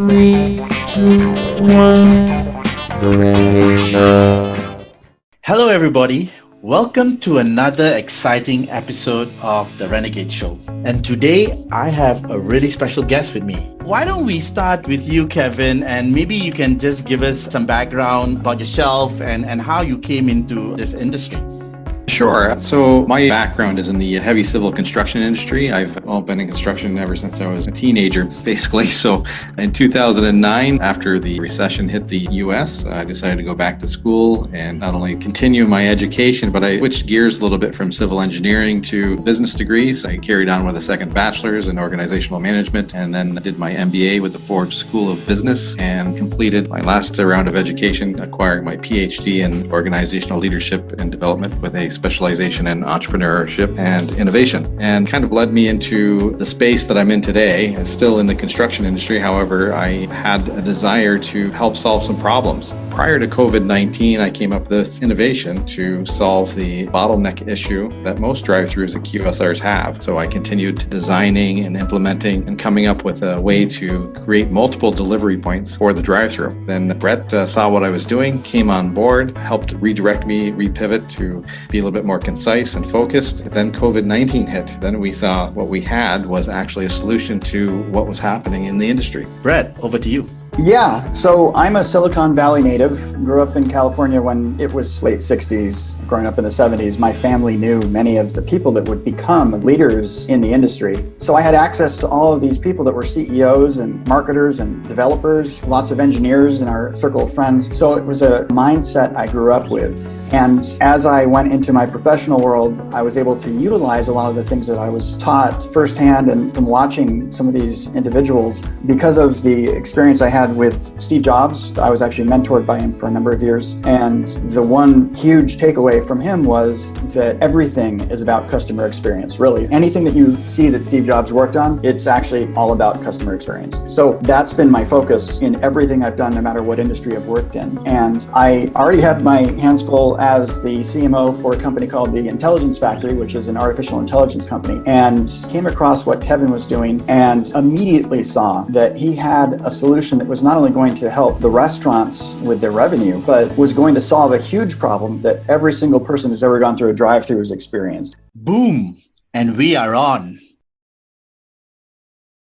Three, two, one. Hello, everybody. Welcome to another exciting episode of the Renegade Show. And today I have a really special guest with me. Why don't we start with you, Kevin, and maybe you can just give us some background about yourself and how you came into this industry. Sure. So my background is in the heavy civil construction industry. I've been in construction ever since I was a teenager, basically. So in 2009, after the recession hit the US, I decided to go back to school and not only continue my education, but I switched gears a little bit from civil engineering to business degrees. I carried on with a second bachelor's in organizational management and then did my MBA with the Ford School of Business and completed my last round of education, acquiring my PhD in organizational leadership and development with a specialization in entrepreneurship and innovation, and kind of led me into the space that I'm in today. I'm still in the construction industry. However, I had a desire to help solve some problems. Prior to COVID-19, I came up with this innovation to solve the bottleneck issue that most drive-thrus and QSRs have. So I continued designing and implementing and coming up with a way to create multiple delivery points for the drive-thru. Then Brett saw what I was doing, came on board, helped redirect me, repivot to be a little bit more concise and focused. Then COVID-19 hit. Then we saw what we had was actually a solution to what was happening in the industry. Brett, over to you. Yeah, so I'm a Silicon Valley native, grew up in California when it was late 60s, growing up in the 70s. My family knew many of the people that would become leaders in the industry. So I had access to all of these people that were CEOs and marketers and developers, lots of engineers in our circle of friends. So it was a mindset I grew up with. And as I went into my professional world, I was able to utilize a lot of the things that I was taught firsthand and from watching some of these individuals. Because of the experience I had with Steve Jobs, I was actually mentored by him for a number of years. And the one huge takeaway from him was that everything is about customer experience, really. Anything that you see that Steve Jobs worked on, it's actually all about customer experience. So that's been my focus in everything I've done, no matter what industry I've worked in. And I already had my hands full as the CMO for a company called the Intelligence Factory, which is an artificial intelligence company, and came across what Kevin was doing and immediately saw that he had a solution that was not only going to help the restaurants with their revenue, but was going to solve a huge problem that every single person who's ever gone through a drive-thru has experienced. Boom, and we are on.